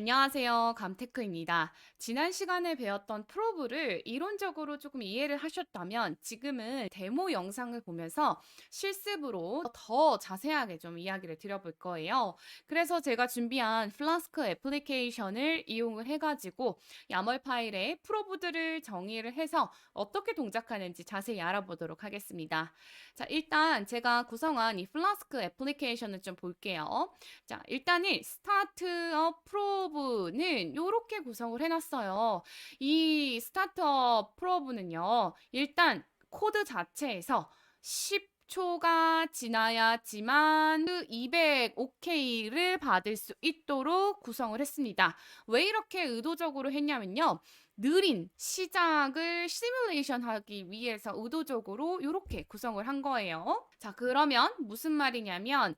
안녕하세요. 감테크입니다. 지난 시간에 배웠던 프로브를 이론적으로 조금 이해를 하셨다면 지금은 데모 영상을 보면서 실습으로 더 자세하게 좀 이야기를 드려볼 거예요. 그래서 제가 준비한 플라스크 애플리케이션을 이용을 해가지고 야멀 파일에 프로브들을 정의를 해서 어떻게 동작하는지 자세히 알아보도록 하겠습니다. 자, 일단 제가 구성한 이 플라스크 애플리케이션을 좀 볼게요. 자, 일단은 스타트업 프로브는 이렇게 구성을 해놨어요. 이 스타트업 프로브는요, 일단 코드 자체에서 10초가 지나야지만 그 200OK를 받을 수 있도록 구성을 했습니다. 왜 이렇게 의도적으로 했냐면요. 느린 시작을 시뮬레이션 하기 위해서 의도적으로 이렇게 구성을 한 거예요. 자, 그러면 무슨 말이냐면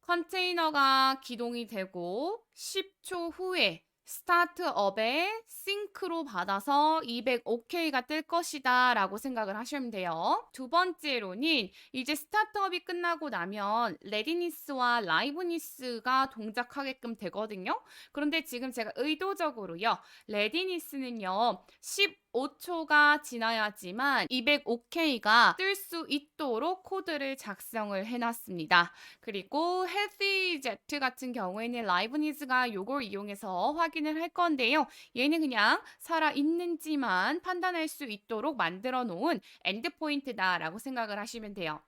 컨테이너가 기동이 되고 10초 후에 스타트업에 싱크로 받아서 200OK가 뜰 것이다 라고 생각을 하시면 돼요. 두 번째로는 이제 스타트업이 끝나고 나면 레디니스와 라이브니스가 동작하게끔 되거든요. 그런데 지금 제가 의도적으로요. 레디니스는요. 15초가 지나야지만 205K가 뜰 수 있도록 코드를 작성을 해놨습니다. 그리고 헬시 제트 같은 경우에는 라이브니즈가 요걸 이용해서 확인을 할 건데요. 얘는 그냥 살아있는지만 판단할 수 있도록 만들어 놓은 엔드포인트다라고 생각을 하시면 돼요.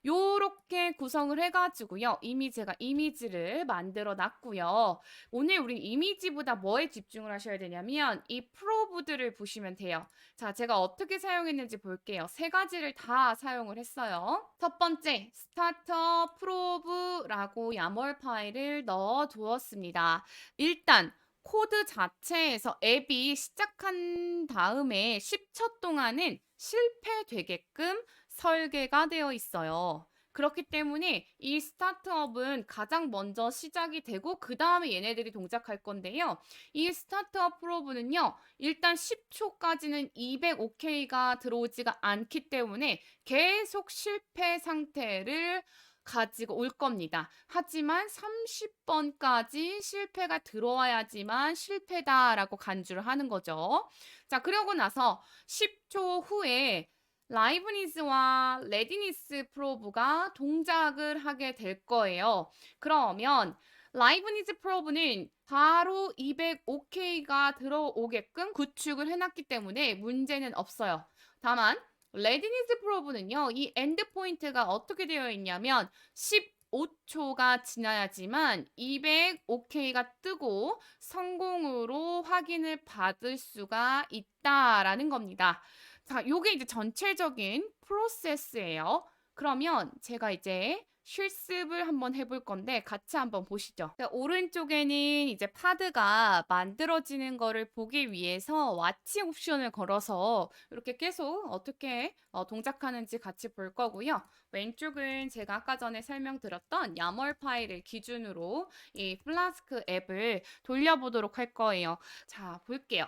요렇게 구성을 해가지고요. 이미 제가 이미지를 만들어 놨고요. 오늘 우리 이미지보다 뭐에 집중을 하셔야 되냐면 이 프로브들을 보시면 돼요. 자, 제가 어떻게 사용했는지 볼게요. 세 가지를 다 사용을 했어요. 첫 번째, 스타터 프로브라고 야멀 파일을 넣어 두었습니다. 일단 코드 자체에서 앱이 시작한 다음에 10초 동안은 실패되게끔 설계가 되어 있어요. 그렇기 때문에 이 스타트업은 가장 먼저 시작이 되고 그 다음에 얘네들이 동작할 건데요. 이 스타트업 프로브는요. 일단 10초까지는 205K가 들어오지가 않기 때문에 계속 실패 상태를 가지고 올 겁니다. 하지만 30번까지 실패가 들어와야지만 실패다라고 간주를 하는 거죠. 자, 그러고 나서 10초 후에 라이브니스와 레디니스 프로브가 동작을 하게 될 거예요. 그러면 라이브니즈 프로브는 바로 205K가 들어오게끔 구축을 해놨기 때문에 문제는 없어요. 다만 레디니스 프로브는요. 이 엔드포인트가 어떻게 되어 있냐면 15초가 지나야지만 205K가 뜨고 성공으로 확인을 받을 수가 있다라는 겁니다. 자, 요게 이제 전체적인 프로세스예요. 그러면 제가 이제 실습을 한번 해볼 건데 같이 한번 보시죠. 자, 오른쪽에는 이제 파드가 만들어지는 거를 보기 위해서 와치 옵션을 걸어서 이렇게 계속 어떻게 동작하는지 같이 볼 거고요. 왼쪽은 제가 아까 전에 설명드렸던 야멀 파일을 기준으로 이 플라스크 앱을 돌려보도록 할 거예요. 자, 볼게요.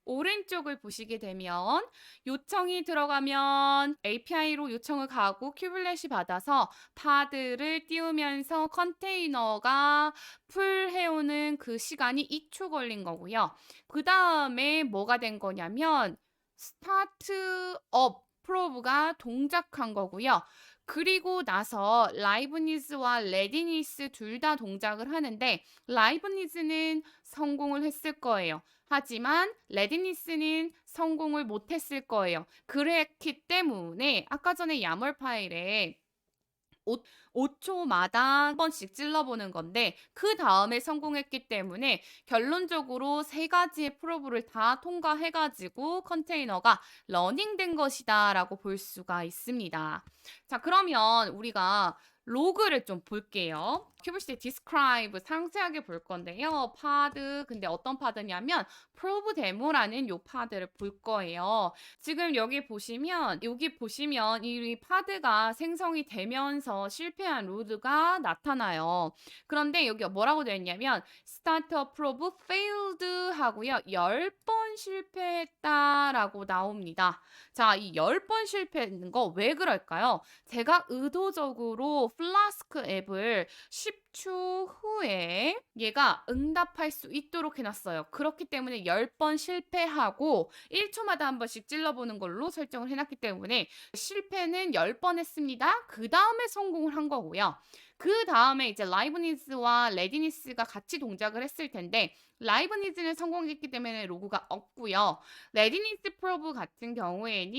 오른쪽을 보시게 되면 요청이 들어가면 API로 요청을 가고 큐블렛이 받아서 파드를 띄우면서 컨테이너가 풀해오는 그 시간이 2초 걸린 거고요. 그 다음에 뭐가 된 거냐면 스타트업 프로브가 동작한 거고요. 그리고 나서 라이브니즈와 레디니스 둘 다 동작을 하는데 라이브니즈는 성공을 했을 거예요. 하지만 레디니스는 성공을 못했을 거예요. 그랬기 때문에 아까 전에 야멀 파일에 5초마다 한 번씩 찔러보는 건데 그 다음에 성공했기 때문에 결론적으로 세 가지의 프로브를 다 통과해가지고 컨테이너가 러닝된 것이다 라고 볼 수가 있습니다. 자, 그러면 우리가 로그를 좀 볼게요. 큐브시티 디스크라이브 상세하게 볼 건데요. 파드, 근데 어떤 파드냐면 프로브 데모라는 요 파드를 볼 거예요. 지금 여기 보시면 이 파드가 생성이 되면서 실패한 로드가 나타나요. 그런데 여기 뭐라고 되어 있냐면 스타트업 프로브 failed 하고요. 10번 실패했다라고 나옵니다. 자, 이 10번 실패했는 거 왜 그럴까요? 제가 의도적으로 플라스크 앱을 10초 후에 얘가 응답할 수 있도록 해놨어요. 그렇기 때문에 10번 실패하고 1초마다 한 번씩 찔러보는 걸로 설정을 해놨기 때문에 실패는 10번 했습니다. 그 다음에 성공을 한 거고요. 그 다음에 이제 라이브니즈와 레디니스가 같이 동작을 했을 텐데 라이브니즈는 성공했기 때문에 로그가 없고요. 레디니스 프로브 같은 경우에는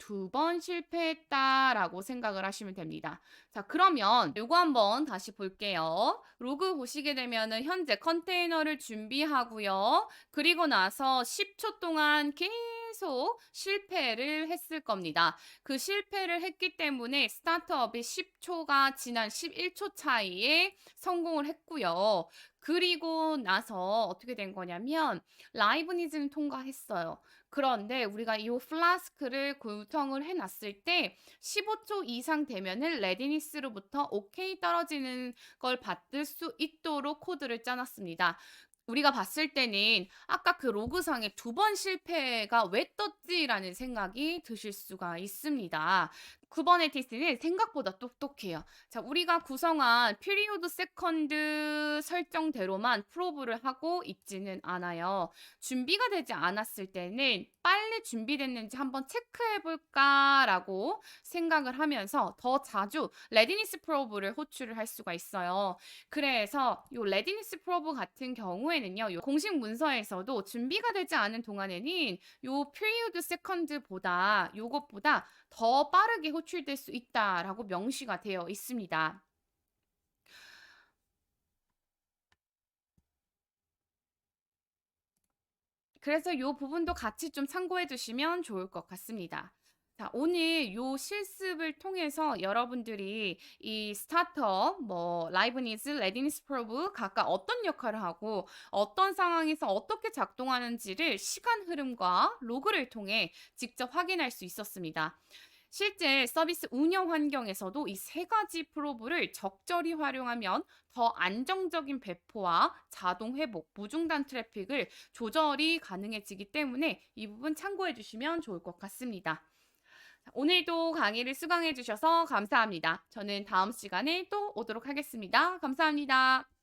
2번 실패했다라고 생각을 하시면 됩니다. 자, 그러면 요거 한번 다시 볼게요. 로그 보시게 되면은 현재 컨테이너를 준비하고요. 그리고 나서 10초 동안 계속 실패를 했을 겁니다. 그 실패를 했기 때문에 스타트업이 10초가 지난 11초 차이에 성공을 했고요. 그리고 나서 어떻게 된 거냐면 라이브니즈는 통과했어요. 그런데 우리가 이 플라스크를 구성을 해놨을 때 15초 이상 되면은 레디니스로부터 오케이 떨어지는 걸 받을 수 있도록 코드를 짜놨습니다. 우리가 봤을 때는 아까 그 로그상에 2번 실패가 왜 떴지라는 생각이 드실 수가 있습니다. 9번의 티스는 생각보다 똑똑해요. 자, 우리가 구성한 피리오드 세컨드 설정대로만 프로브를 하고 있지는 않아요. 준비가 되지 않았을 때는 빨리 준비됐는지 한번 체크해볼까라고 생각을 하면서 더 자주 레디니스 프로브를 호출을 할 수가 있어요. 그래서 요 레디니스 프로브 같은 경우에는요, 요 공식 문서에서도 준비가 되지 않은 동안에는 요 period second보다 요것보다 더 빠르게 호출될 수 있다라고 명시가 되어 있습니다. 그래서 요 부분도 같이 좀 참고해 주시면 좋을 것 같습니다. 자, 오늘 요 실습을 통해서 여러분들이 이 스타터, 라이브니즈, 레디니스 프로브 각각 어떤 역할을 하고 어떤 상황에서 어떻게 작동하는지를 시간 흐름과 로그를 통해 직접 확인할 수 있었습니다. 실제 서비스 운영 환경에서도 이 세 가지 프로브를 적절히 활용하면 더 안정적인 배포와 자동 회복, 무중단 트래픽을 조절이 가능해지기 때문에 이 부분 참고해 주시면 좋을 것 같습니다. 오늘도 강의를 수강해 주셔서 감사합니다. 저는 다음 시간에 또 오도록 하겠습니다. 감사합니다.